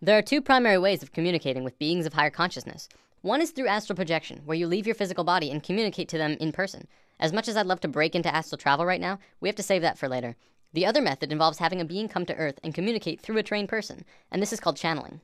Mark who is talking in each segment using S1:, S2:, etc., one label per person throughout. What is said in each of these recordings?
S1: There are two primary ways of communicating with beings of higher consciousness. One is through astral projection, where you leave your physical body and communicate to them in person. As much as I'd love to break into astral travel right now, we have to save that for later. The other method involves having a being come to Earth and communicate through a trained person, and this is called channeling.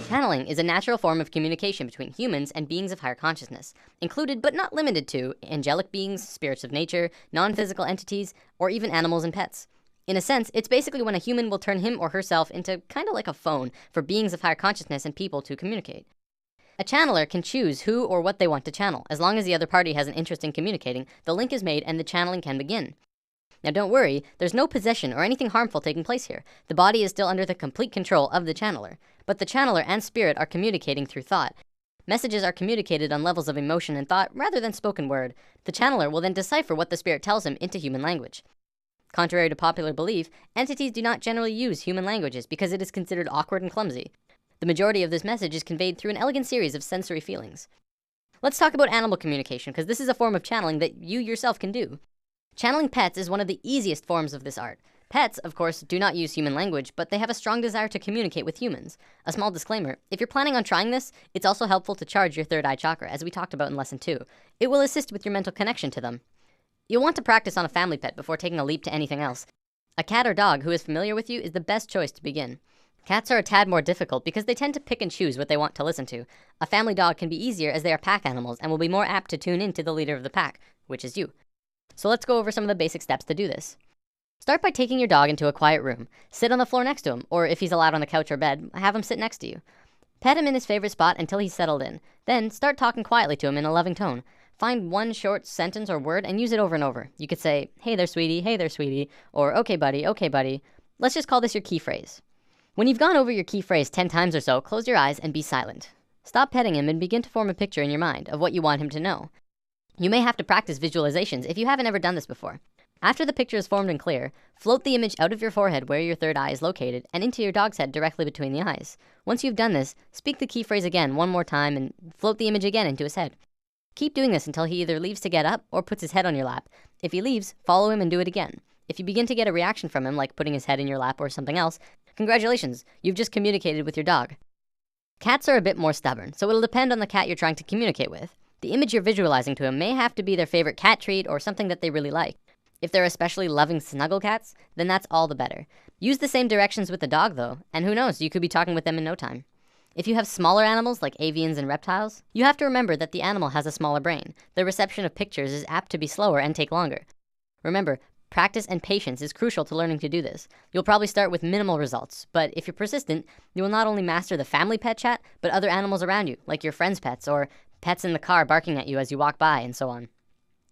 S1: Channeling is a natural form of communication between humans and beings of higher consciousness, included but not limited to angelic beings, spirits of nature, non-physical entities, or even animals and pets. In a sense, it's basically when a human will turn him or herself into kind of like a phone for beings of higher consciousness and people to communicate. A channeler can choose who or what they want to channel. As long as the other party has an interest in communicating, the link is made and the channeling can begin. Now don't worry, there's no possession or anything harmful taking place here. The body is still under the complete control of the channeler. But the channeler and spirit are communicating through thought. Messages are communicated on levels of emotion and thought rather than spoken word. The channeler will then decipher what the spirit tells him into human language. Contrary to popular belief, entities do not generally use human languages because it is considered awkward and clumsy. The majority of this message is conveyed through an elegant series of sensory feelings. Let's talk about animal communication, because this is a form of channeling that you yourself can do. Channeling pets is one of the easiest forms of this art. Pets, of course, do not use human language, but they have a strong desire to communicate with humans. A small disclaimer, if you're planning on trying this, it's also helpful to charge your third eye chakra, as we talked about in lesson 2. It will assist with your mental connection to them. You'll want to practice on a family pet before taking a leap to anything else. A cat or dog who is familiar with you is the best choice to begin. Cats are a tad more difficult because they tend to pick and choose what they want to listen to. A family dog can be easier as they are pack animals and will be more apt to tune in to the leader of the pack, which is you. So let's go over some of the basic steps to do this. Start by taking your dog into a quiet room. Sit on the floor next to him, or if he's allowed on the couch or bed, have him sit next to you. Pet him in his favorite spot until he's settled in. Then start talking quietly to him in a loving tone. Find one short sentence or word and use it over and over. You could say, hey there sweetie, or okay buddy. Let's just call this your key phrase. When you've gone over your key phrase 10 times or so, close your eyes and be silent. Stop petting him and begin to form a picture in your mind of what you want him to know. You may have to practice visualizations if you haven't ever done this before. After the picture is formed and clear, float the image out of your forehead where your third eye is located and into your dog's head directly between the eyes. Once you've done this, speak the key phrase again one more time and float the image again into his head. Keep doing this until he either leaves to get up or puts his head on your lap. If he leaves, follow him and do it again. If you begin to get a reaction from him, like putting his head in your lap or something else, congratulations, you've just communicated with your dog. Cats are a bit more stubborn, so it'll depend on the cat you're trying to communicate with. The image you're visualizing to him may have to be their favorite cat treat or something that they really like. If they're especially loving snuggle cats, then that's all the better. Use the same directions with the dog though, and who knows, you could be talking with them in no time. If you have smaller animals like avians and reptiles, you have to remember that the animal has a smaller brain. The reception of pictures is apt to be slower and take longer. Remember, practice and patience is crucial to learning to do this. You'll probably start with minimal results, but if you're persistent, you will not only master the family pet chat, but other animals around you, like your friends' pets or pets in the car barking at you as you walk by and so on.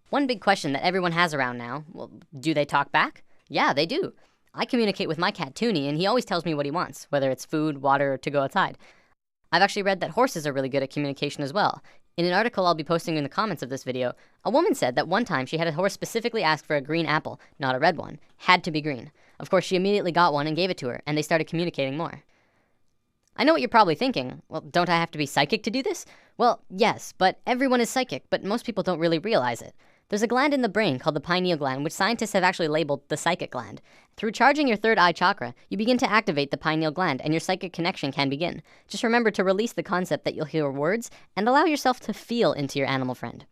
S1: One big question that everyone has around now, well, do they talk back? Yeah, they do. I communicate with my cat Toonie and he always tells me what he wants, whether it's food, water, or to go outside. I've actually read that horses are really good at communication as well. In an article I'll be posting in the comments of this video, a woman said that one time she had a horse specifically ask for a green apple, not a red one. Had to be green. Of course, she immediately got one and gave it to her, and they started communicating more. I know what you're probably thinking. Well, don't I have to be psychic to do this? Well, yes, but everyone is psychic, but most people don't really realize it. There's a gland in the brain called the pineal gland, which scientists have actually labeled the psychic gland. Through charging your third eye chakra, you begin to activate the pineal gland and your psychic connection can begin. Just remember to release the concept that you'll hear words and allow yourself to feel into your animal friend.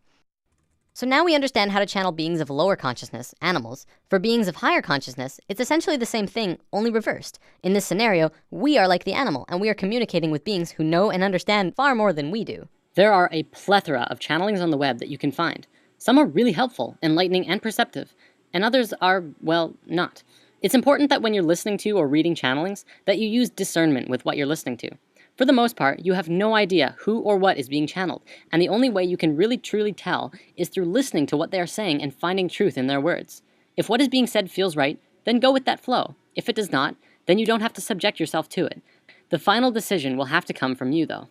S1: So now we understand how to channel beings of lower consciousness, animals. For beings of higher consciousness, it's essentially the same thing, only reversed. In this scenario, we are like the animal and we are communicating with beings who know and understand far more than we do. There are a plethora of channelings on the web that you can find. Some are really helpful, enlightening, and perceptive, and others are, well, not. It's important that when you're listening to or reading channelings, that you use discernment with what you're listening to. For the most part, you have no idea who or what is being channeled, and the only way you can really truly tell is through listening to what they are saying and finding truth in their words. If what is being said feels right, then go with that flow. If it does not, then you don't have to subject yourself to it. The final decision will have to come from you, though.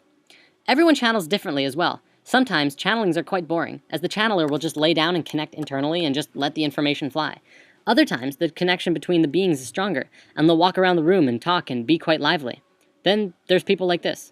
S1: Everyone channels differently as well. Sometimes channelings are quite boring, as the channeler will just lay down and connect internally and just let the information fly. Other times, the connection between the beings is stronger, and they'll walk around the room and talk and be quite lively. Then there's people like this.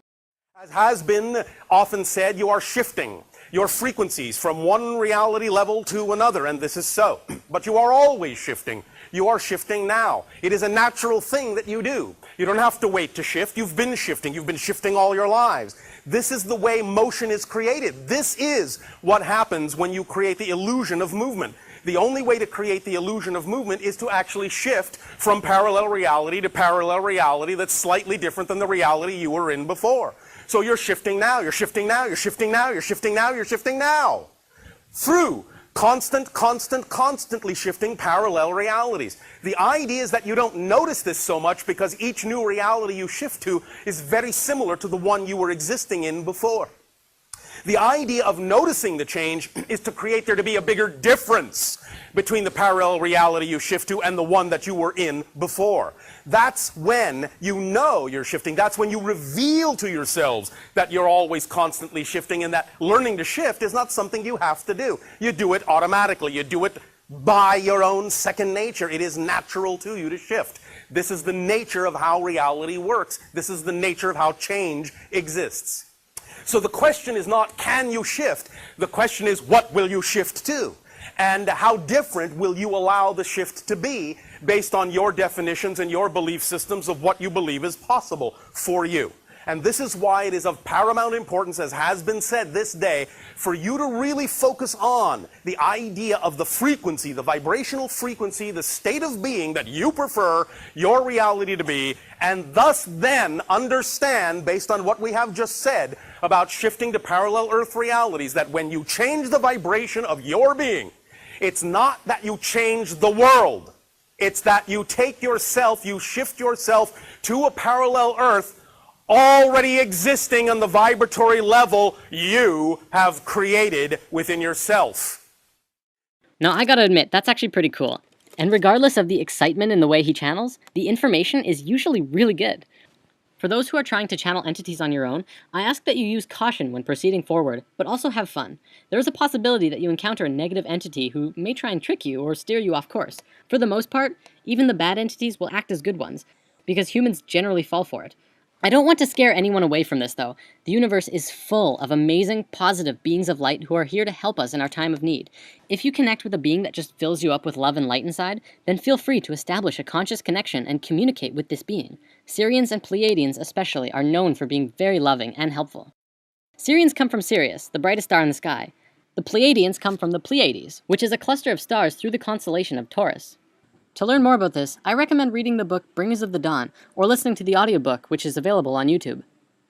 S2: As has been often said, you are shifting. your frequencies from one reality level to another, and this is so. But you are always shifting. You are shifting now. It is a natural thing that you do. You don't have to wait to shift. You've been shifting. You've been shifting all your lives. This is the way motion is created. This is what happens when you create the illusion of movement. The only way to create the illusion of movement is to actually shift from parallel reality to parallel reality that's slightly different than the reality you were in before. So you're shifting now, you're shifting now, you're shifting now, you're shifting now, you're shifting now. Through constantly shifting parallel realities. The idea is that you don't notice this so much because each new reality you shift to is very similar to the one you were existing in before. The idea of noticing the change is to create there to be a bigger difference between the parallel reality you shift to and the one that you were in before. That's when you know you're shifting. That's when you reveal to yourselves that you're always constantly shifting, and that learning to shift is not something you have to do. You do it automatically. You do it by your own second nature. It is natural to you to shift. This is the nature of how reality works. This is the nature of how change exists. So the question is not, can you shift? The question is, what will you shift to? And how different will you allow the shift to be based on your definitions and your belief systems of what you believe is possible for you? And this is why it is of paramount importance, as has been said this day, for you to really focus on the idea of the frequency, the vibrational frequency, the state of being that you prefer your reality to be, and thus then understand, based on what we have just said about shifting to parallel Earth realities, that when you change the vibration of your being, it's not that you change the world. It's that you take yourself, you shift yourself to a parallel Earth already existing on the vibratory level you have created within yourself.
S1: Now, I gotta admit, that's actually pretty cool. And regardless of the excitement in the way he channels, the information is usually really good. For those who are trying to channel entities on your own, I ask that you use caution when proceeding forward, but also have fun. There is a possibility that you encounter a negative entity who may try and trick you or steer you off course. For the most part, even the bad entities will act as good ones, because humans generally fall for it. I don't want to scare anyone away from this, though. The universe is full of amazing, positive beings of light who are here to help us in our time of need. If you connect with a being that just fills you up with love and light inside, then feel free to establish a conscious connection and communicate with this being. Sirians and Pleiadians especially are known for being very loving and helpful. Sirians come from Sirius, the brightest star in the sky. The Pleiadians come from the Pleiades, which is a cluster of stars through the constellation of Taurus. To learn more about this, I recommend reading the book Bringers of the Dawn, or listening to the audiobook, which is available on YouTube.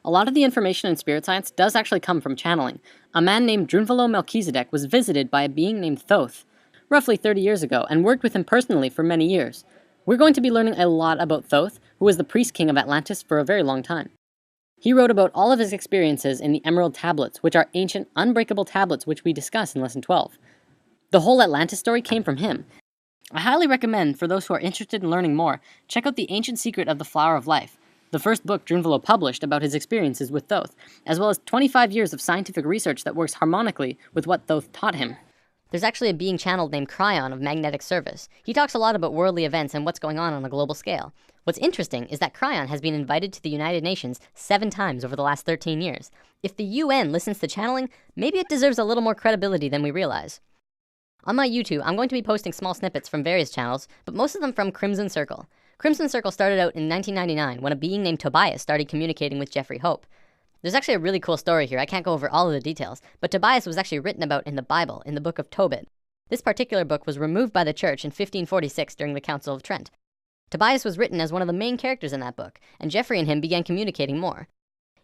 S1: A lot of the information in spirit science does actually come from channeling. A man named Drunvalo Melchizedek was visited by a being named Thoth, roughly 30 years ago, and worked with him personally for many years. We're going to be learning a lot about Thoth, who was the priest king of Atlantis for a very long time. He wrote about all of his experiences in the Emerald Tablets, which are ancient, unbreakable tablets which we discuss in Lesson 12. The whole Atlantis story came from him. I highly recommend, for those who are interested in learning more, check out The Ancient Secret of the Flower of Life, the first book Drunvalo published about his experiences with Thoth, as well as 25 years of scientific research that works harmonically with what Thoth taught him. There's actually a being channeled named Cryon of Magnetic Service. He talks a lot about worldly events and what's going on a global scale. What's interesting is that Cryon has been invited to the United Nations 7 times over the last 13 years. If the UN listens to channeling, maybe it deserves a little more credibility than we realize. On my YouTube, I'm going to be posting small snippets from various channels, but most of them from Crimson Circle. Crimson Circle started out in 1999 when a being named Tobias started communicating with Jeffrey Hope. There's actually a really cool story here. I can't go over all of the details, but Tobias was actually written about in the Bible, in the book of Tobit. This particular book was removed by the church in 1546 during the Council of Trent. Tobias was written as one of the main characters in that book, and Jeffrey and him began communicating more.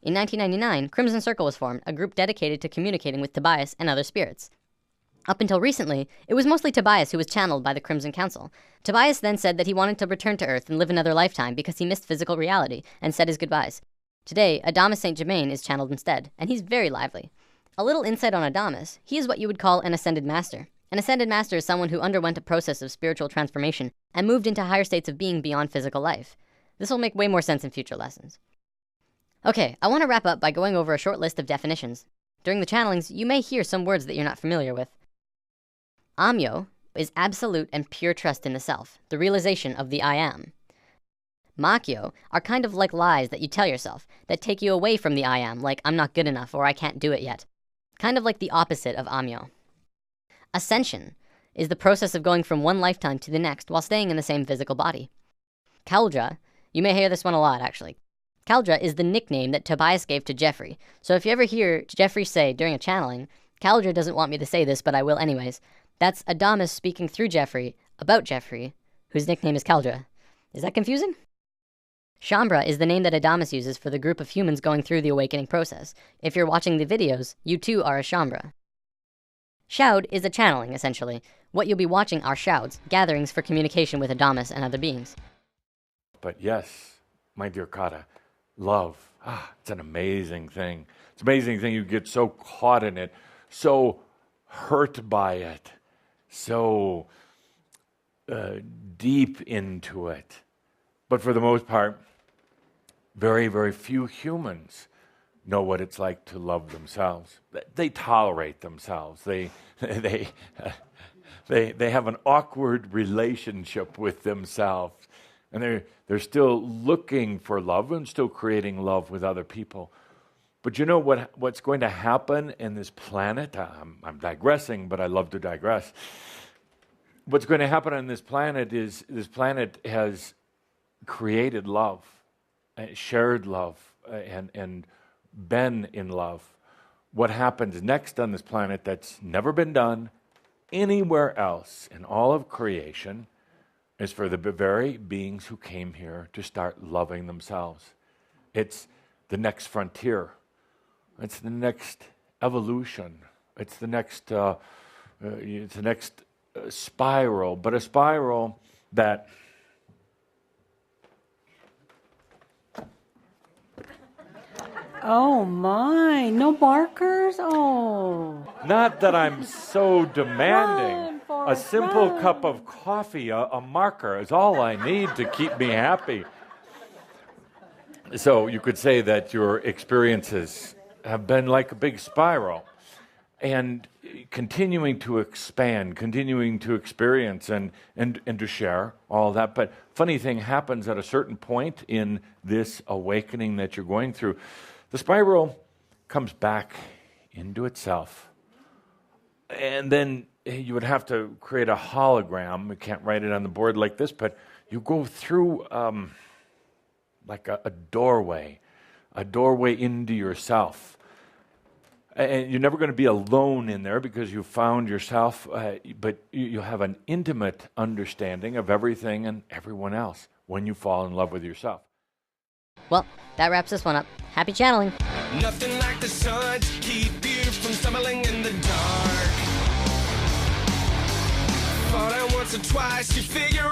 S1: In 1999, Crimson Circle was formed, a group dedicated to communicating with Tobias and other spirits. Up until recently, it was mostly Tobias who was channeled by the Crimson Council. Tobias then said that he wanted to return to Earth and live another lifetime because he missed physical reality, and said his goodbyes. Today, Adamus St. Germain is channeled instead, and he's very lively. A little insight on Adamus: he is what you would call an Ascended Master. An Ascended Master is someone who underwent a process of spiritual transformation and moved into higher states of being beyond physical life. This will make way more sense in future lessons. Okay, I want to wrap up by going over a short list of definitions. During the channelings, you may hear some words that you're not familiar with. Amyo is absolute and pure trust in the self, the realization of the I am. Makyo are kind of like lies that you tell yourself, that take you away from the I am, like I'm not good enough or I can't do it yet. kind of like the opposite of Amyo. Ascension is the process of going from one lifetime to the next while staying in the same physical body. Caldra, you may hear this one a lot actually. Caldra is the nickname that Tobias gave to Jeffrey. So if you ever hear Jeffrey say during a channeling, Caldra doesn't want me to say this, but I will anyways, that's Adamus speaking through Jeffrey about Jeffrey, whose nickname is Caldra. Is that confusing? Shambra is the name that Adamus uses for the group of humans going through the awakening process. If you're watching the videos, you too are a Shambra. Shoud is a channeling, essentially. What you'll be watching are shouds, gatherings for communication with Adamus and other beings.
S3: But yes, my dear Kata, love, it's an amazing thing. It's an amazing thing. You get so caught in it, so hurt by it, so deep into it. But for the most part, very, very few humans know what it's like to love themselves. They tolerate themselves. They have an awkward relationship with themselves, and they're still looking for love and still creating love with other people. But you know what's going to happen in this planet? I'm digressing, but I love to digress. What's going to happen on this planet is this planet has created love, shared love, and been in love. What happens next on this planet that's never been done anywhere else in all of creation is for the very beings who came here to start loving themselves. It's the next frontier. It's the next evolution. It's the next spiral, but a spiral that
S4: Oh my, no markers? Oh.
S3: not that I'm so demanding. A simple cup of coffee, a marker is all I need to keep me happy. So you could say that your experiences have been like a big spiral and continuing to expand, continuing to experience and to share all that. But funny thing happens at a certain point in this awakening that you're going through. The spiral comes back into itself. And then you would have to create a hologram. You can't write it on the board like this, but you go through like a doorway into yourself. And you're never going to be alone in there because you found yourself, but you have an intimate understanding of everything and everyone else when you fall in love with yourself.
S1: Well, that wraps this one up. Happy channeling.
S5: Nothing like the sun to keep you from stumbling in the dark. Falling once or twice, you figure